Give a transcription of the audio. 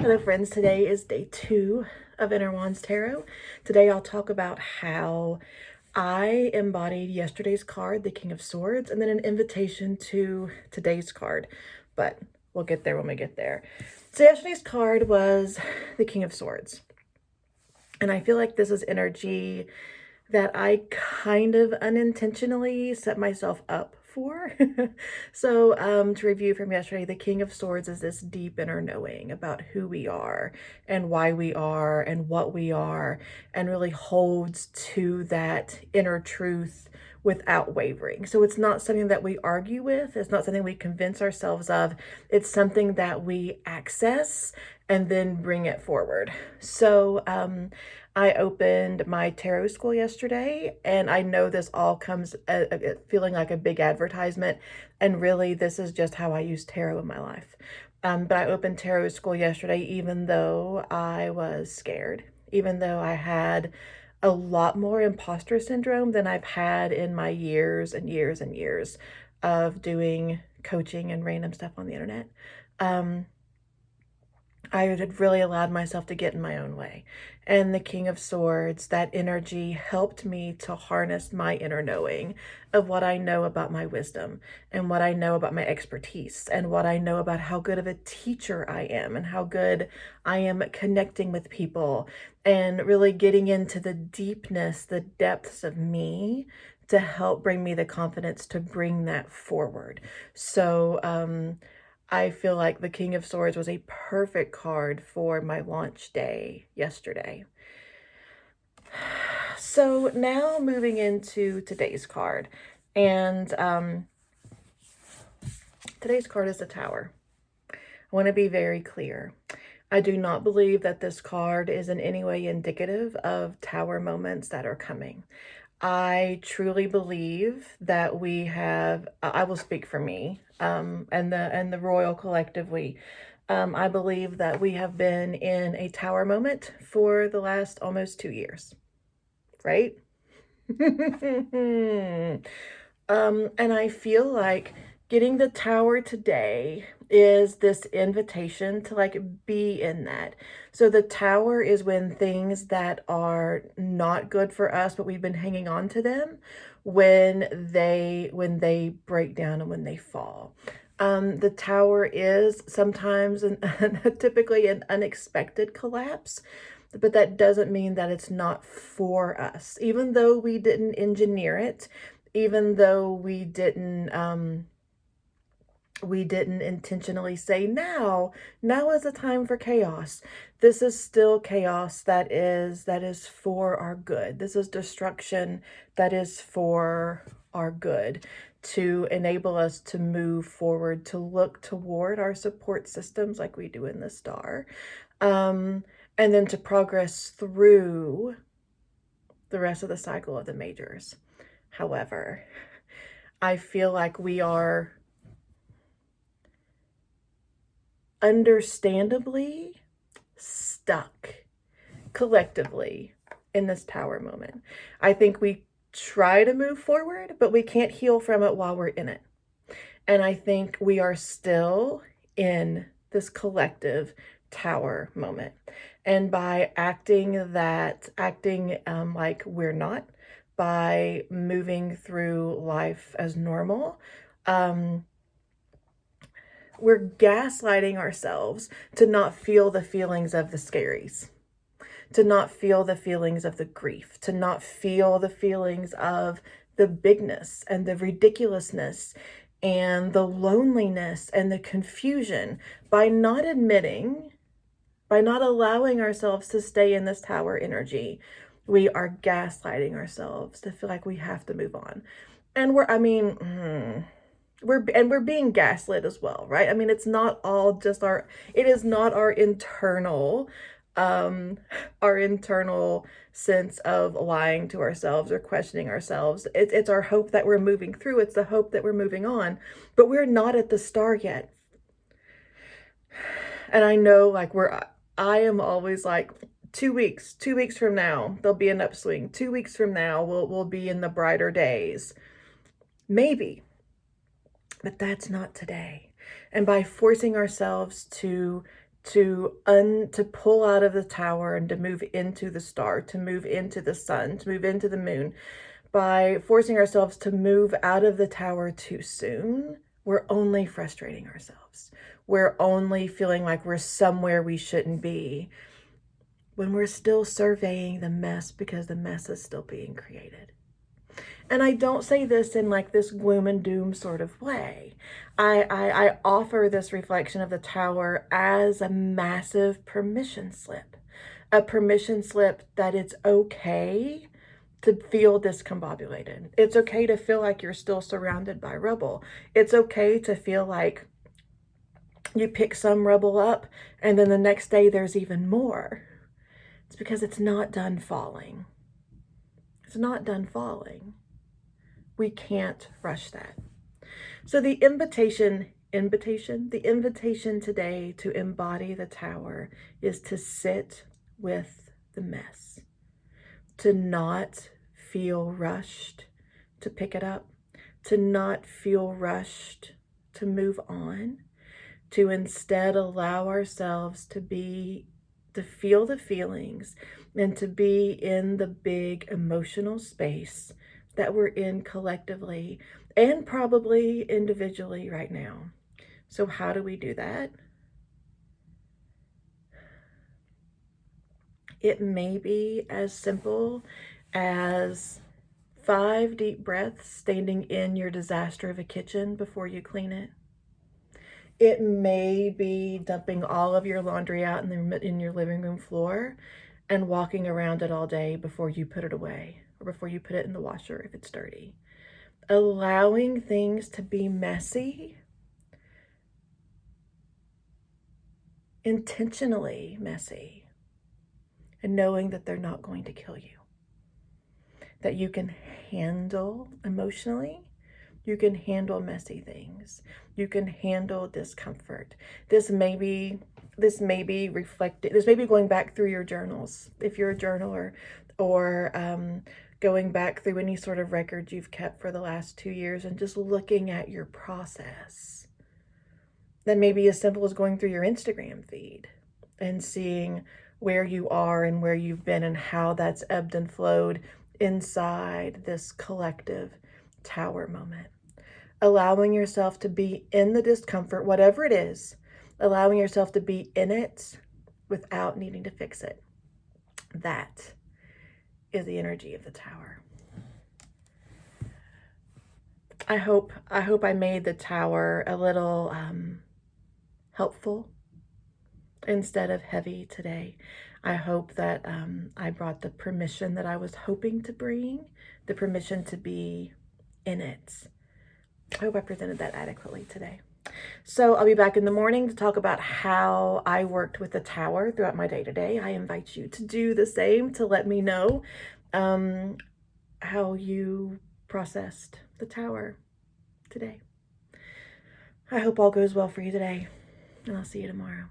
Hello friends, today is day 2 of Inner Wands Tarot. Today I'll talk about how I embodied yesterday's card, the King of Swords, and then an invitation to today's card, but we'll get there when we get there. So yesterday's card was the King of Swords, and I feel like this is energy that I kind of unintentionally set myself up for. So to review from yesterday, the King of Swords is this deep inner knowing about who we are and why we are and what we are, and really holds to that inner truth without wavering. So it's not something that we argue with. It's not something we convince ourselves of. It's something that we access and then bring it forward. So I opened my tarot school yesterday, and I know this all comes feeling like a big advertisement, and really this is just how I use tarot in my life. But I opened tarot school yesterday even though I was scared, even though I had a lot more imposter syndrome than I've had in my years and years and years of doing coaching and random stuff on the internet. I had really allowed myself to get in my own way. And the King of Swords, that energy helped me to harness my inner knowing of what I know about my wisdom and what I know about my expertise and what I know about how good of a teacher I am and how good I am at connecting with people and really getting into the deepness, the depths of me to help bring me the confidence to bring that forward. So, I feel like the King of Swords was a perfect card for my launch day yesterday. So now moving into today's card. And today's card is the Tower. I want to be very clear. I do not believe that this card is in any way indicative of Tower moments that are coming. I truly believe that we have, I will speak for me, and the Royal collectively. I believe that we have been in a tower moment for the last almost 2 years, right? And I feel like getting the tower today is this invitation to like be in that. So the tower is when things that are not good for us, but we've been hanging on to them, when they break down and when they fall. The tower is sometimes typically an unexpected collapse, but that doesn't mean that it's not for us. Even though we didn't engineer it, even though we didn't intentionally say now is a time for chaos. This is still chaos that is for our good. This is destruction that is for our good, to enable us to move forward, to look toward our support systems like we do in the star, and then to progress through the rest of the cycle of the majors. However, I feel like we are understandably stuck collectively in this tower moment. I think we try to move forward, but we can't heal from it while we're in it. And I think we are still in this collective tower moment. And by acting like we're not, by moving through life as normal, we're gaslighting ourselves to not feel the feelings of the scaries, to not feel the feelings of the grief, to not feel the feelings of the bigness and the ridiculousness and the loneliness and the confusion. By not admitting, by not allowing ourselves to stay in this tower energy, we are gaslighting ourselves to feel like we have to move on. And we're being gaslit as well, right? I mean, it's not all just it is not our internal sense of lying to ourselves or questioning ourselves. It's our hope that we're moving through. It's the hope that we're moving on, but we're not at the star yet. And I know, like, I am always like, 2 weeks from now, there'll be an upswing. 2 weeks from now, we'll be in the brighter days. Maybe. But that's not today. And by forcing ourselves to to pull out of the tower and to move into the star, to move into the sun, to move into the moon. By forcing ourselves to move out of the tower too soon, we're only frustrating ourselves. We're only feeling like we're somewhere we shouldn't be when we're still surveying the mess because the mess is still being created. And I don't say this in like this gloom and doom sort of way. I offer this reflection of the tower as a massive permission slip. A permission slip that it's okay to feel discombobulated. It's okay to feel like you're still surrounded by rubble. It's okay to feel like you pick some rubble up and then the next day there's even more. It's because it's not done falling. It's not done falling. We can't rush that. So the invitation today to embody the tower is to sit with the mess, to not feel rushed to pick it up, to not feel rushed to move on, to instead allow ourselves to feel the feelings and to be in the big emotional space that we're in collectively and probably individually right now. So how do we do that? It may be as simple as 5 deep breaths standing in your disaster of a kitchen before you clean it. It may be dumping all of your laundry out in your living room floor and walking around it all day before you put it away or before you put it in the washer if it's dirty. Allowing things to be messy, intentionally messy, and knowing that they're not going to kill you. That you can handle emotionally, you can handle messy things, you can handle discomfort. This may be reflected, this may be going back through your journals, if you're a journaler, or going back through any sort of records you've kept for the last 2 years and just looking at your process. That may be as simple as going through your Instagram feed and seeing where you are and where you've been and how that's ebbed and flowed inside this collective tower moment. Allowing yourself to be in the discomfort, whatever it is, allowing yourself to be in it without needing to fix it. That is the energy of the tower. I hope I made the tower a little helpful instead of heavy today. I hope that I brought the permission that I was hoping to bring, the permission to be in it. I hope I presented that adequately today. So I'll be back in the morning to talk about how I worked with the tower throughout my day today. I invite you to do the same, to let me know how you processed the tower today. I hope all goes well for you today, and I'll see you tomorrow.